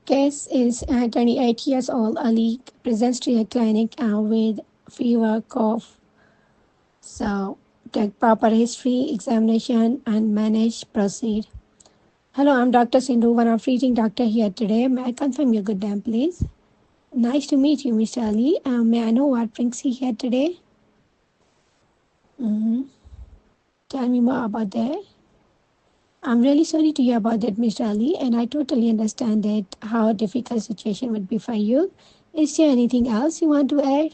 Case is 28 years old. Ali presents to your clinic with fever, cough. So take proper history, examination, and manage, proceed. Hello, I'm Dr. Sindhu, one of treating doctor here today. May I confirm your good name, please? Nice to meet you, Mr. Ali. May I know what brings you here today? Tell me more about that. I'm really sorry to hear about that, Mr. Ali, and I totally understand that how difficult situation would be for you. Is there anything else you want to add?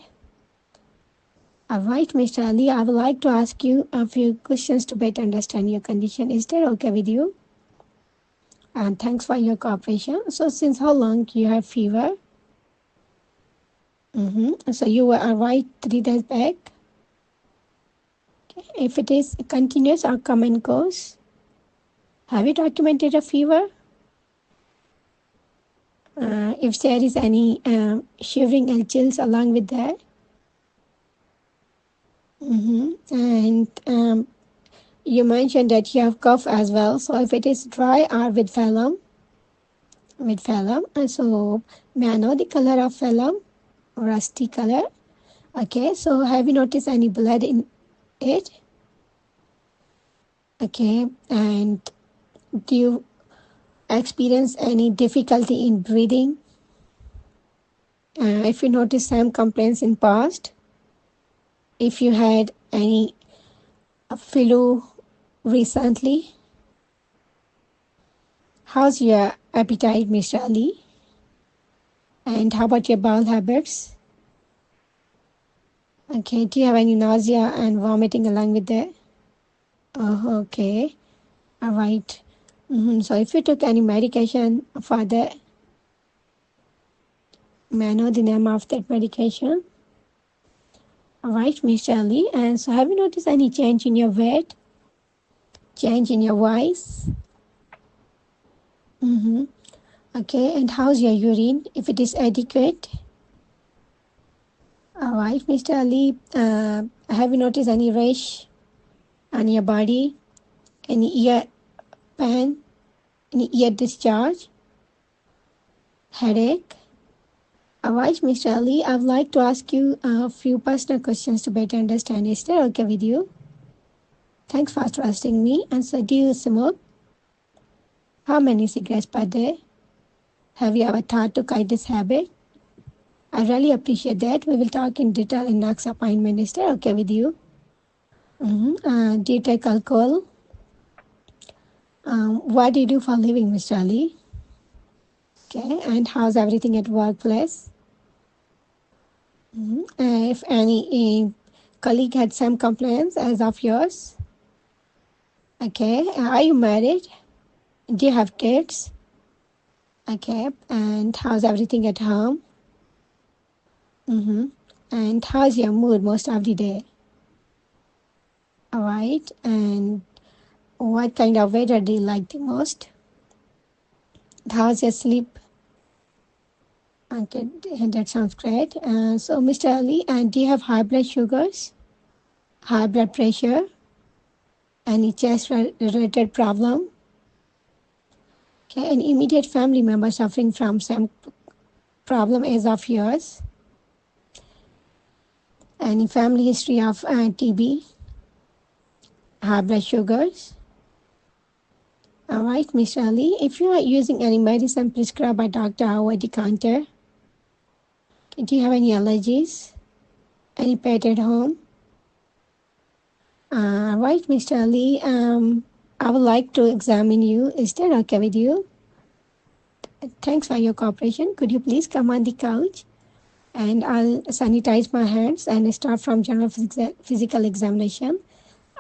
All right, Mr. Ali, I would like to ask you a few questions to better understand your condition. Is that okay with you? And thanks for your cooperation. So since how long you have fever? So you were arrived 3 days back? Okay. If it is continuous or come and goes? Have you documented a fever? If there is any shivering and chills along with that? And you mentioned that you have cough as well. So if it is dry or with phlegm? With phlegm. And so may I know the color of phlegm? Rusty color. Okay, so have you noticed any blood in it? Okay, and do you experience any difficulty in breathing? If you notice some complaints in past, if you had any flu recently, how's your appetite, Mr. Ali? And how about your bowel habits? Okay, do you have any nausea and vomiting along with that? Oh, okay. All right. So if you took any medication for that, may I know the name of that medication? All right, Mr. Ali. And so have you noticed any change in your weight? Change in your voice? Okay, and how's your urine, if it is adequate? All right, Mr. Ali. Have you noticed any rash on your body? Any ear pain? Any ear discharge? Headache? All right, Mr. Ali. I would like to ask you a few personal questions to better understand. Is that okay with you? Thanks for trusting me. And so, do you smoke? How many cigarettes per day? Have you ever thought to quit this habit? I really appreciate that. We will talk in detail in next appointment. Is that okay with you? Do you take alcohol? What do you do for a living, Mr. Ali? Okay, and how's everything at workplace? If any colleague had some complaints as of yours? Okay, are you married? Do you have kids? Okay, and how's everything at home? And how's your mood most of the day? All right, and what kind of weather do you like the most? How's your sleep? Okay, that sounds great. So, Mr. Ali, do you have high blood sugars, high blood pressure, any chest-related problem? Okay, an immediate family member suffering from some problem as of yours? Any family history of TB, high blood sugars? All right, Mr. Ali, if you are using any medicine prescribed by doctor over the counter, do you have any allergies? Any pet at home? All right, Mr. Ali, I would like to examine you. Is that okay with you? Thanks for your cooperation. Could you please come on the couch? And I'll sanitize my hands and start from general physical examination.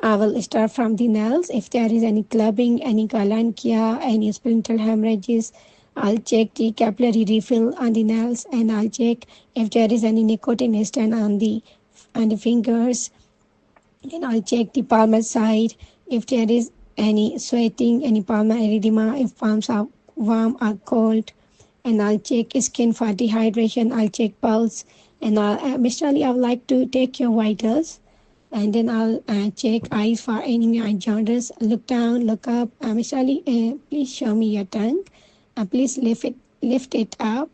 I will start from the nails. If there is any clubbing, any galankia, any splinter hemorrhages, I'll check the capillary refill on the nails, and I'll check if there is any nicotine stain on the fingers. And I'll check the palmar side if there is any sweating, any palmar erythema, if palms are warm or cold. And I'll check skin for dehydration. I'll check pulse. And Mr. Ali, I would like to take your vitals. And then I'll check eyes for any eye jaundice. Look down, look up. Mr. Ali, please show me your tongue. Please lift lift it up.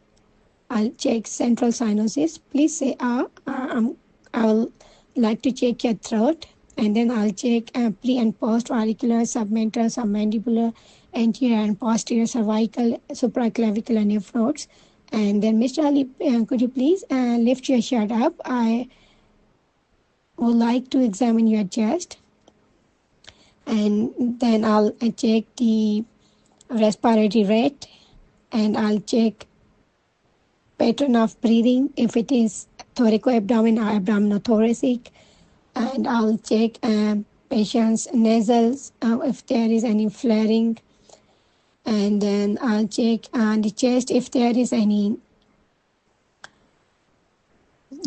I'll check central cyanosis. Please say I'll like to check your throat, and then I'll check pre and post auricular, submental, submandibular, anterior and posterior cervical, supraclavicular lymph nodes. And then, Mr. Ali, could you please lift your shirt up? I would like to examine your chest, and then I'll check the respiratory rate, and I'll check pattern of breathing, if it is thoracoabdomen or abdominothoracic, and I'll check patient's nasals, if there is any flaring, and then I'll check on the chest if there is any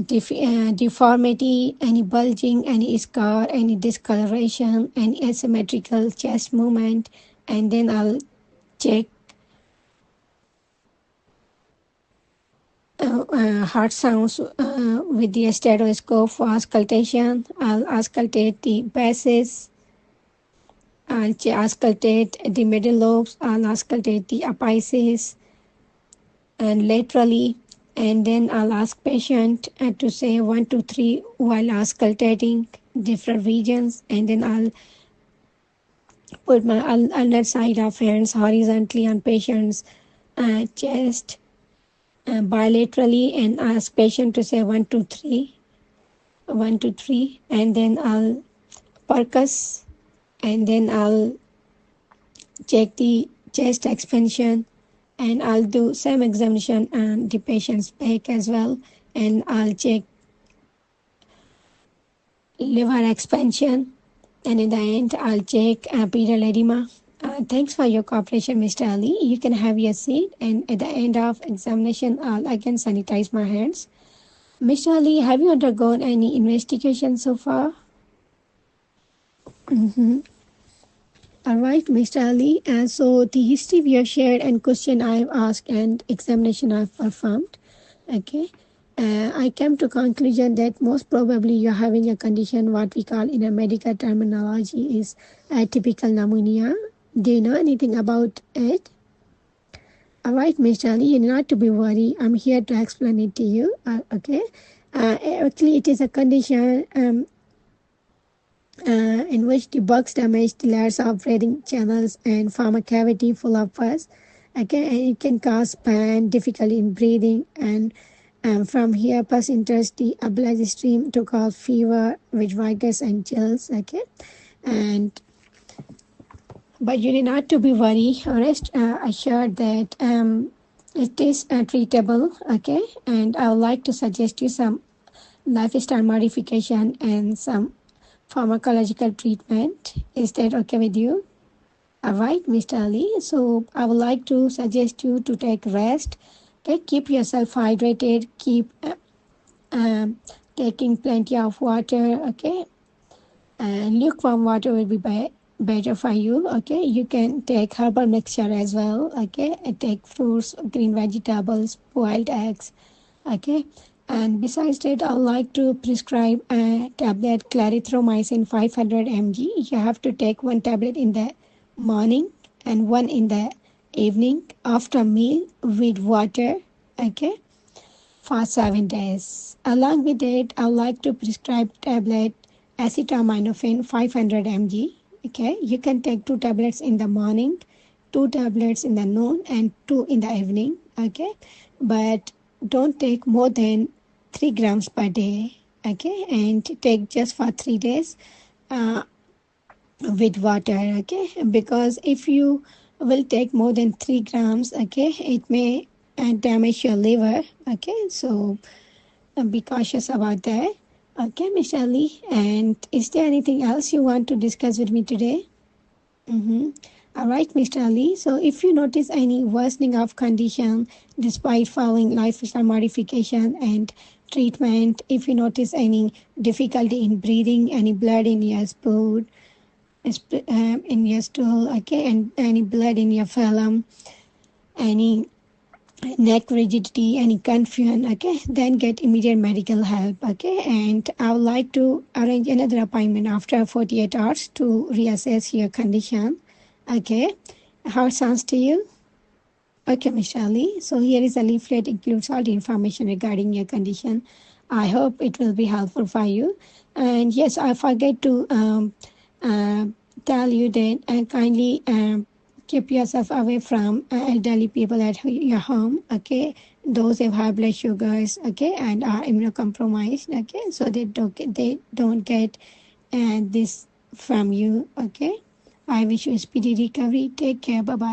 deformity, any bulging, any scar, any discoloration, any asymmetrical chest movement, and then I'll check heart sounds with the stethoscope for auscultation. I'll auscultate the basses. I'll auscultate the middle lobes. I'll auscultate the apices and laterally. And then I'll ask patient to say 1, 2, 3 while auscultating different regions. And then I'll put my under side of hands horizontally on patient's chest bilaterally, and ask patient to say 1, 2, 3, 1, 2, 3, and then I'll percuss, and then I'll check the chest expansion, and I'll do some examination on the patient's back as well, and I'll check liver expansion, and in the end I'll check pedal edema. Thanks for your cooperation, Mr. Ali. You can have your seat, and at the end of examination, I'll again sanitize my hands. Mr. Ali, have you undergone any investigation so far? All right, Mr. Ali. So the history we have shared and question I have asked and examination I have performed. Okay. I came to conclusion that most probably you're having a condition what we call in a medical terminology is atypical pneumonia. Do you know anything about it? All right, Mr. Ali, you need not to be worried. I'm here to explain it to you. Okay. Actually, it is a condition in which the bugs damage the layers of breathing channels and form a cavity full of pus. Okay, and it can cause pain, difficulty in breathing, and from here pus enters the bloodstream to cause fever with rigors and chills. Okay, but you need not to be worried. Rest assured that it is treatable. Okay, and I would like to suggest you some lifestyle modification and some pharmacological treatment. Is that okay with you? All right, Mr. Ali. So I would like to suggest you to take rest. Okay, keep yourself hydrated. Keep taking plenty of water. Okay, and lukewarm water will be better for you. Okay, you can take herbal mixture as well. Okay, and take fruits, green vegetables, boiled eggs. Okay, and besides that, I would like to prescribe a tablet clarithromycin 500 mg. You have to take one tablet in the morning and one in the evening after meal with water. Okay, for 7 days. Along with that, I would like to prescribe tablet acetaminophen 500 mg. Okay, you can take 2 tablets in the morning, 2 tablets in the noon, and 2 in the evening. Okay, but don't take more than 3 grams per day. Okay, and take just for 3 days with water. Okay, because if you will take more than 3 grams, okay, it may damage your liver. Okay, so be cautious about that. Okay, Mr. Ali, and is there anything else you want to discuss with me today? All right, Mr. Ali. So if you notice any worsening of condition despite following lifestyle modification and treatment, if you notice any difficulty in breathing, any blood in your stool, okay, and any blood in your phlegm, any neck rigidity, any confusion, okay, then get immediate medical help. Okay, and I would like to arrange another appointment after 48 hours to reassess your condition. Okay, how it sounds to you? Okay, Miss Ali. So here is a leaflet, includes all the information regarding your condition. I hope it will be helpful for you. And yes, I forget to uh, tell you that kindly keep yourself away from elderly people at your home. Okay, those who have high blood sugars. Okay, and are immunocompromised. Okay, so they don't get this from you. Okay, I wish you a speedy recovery. Take care. Bye bye.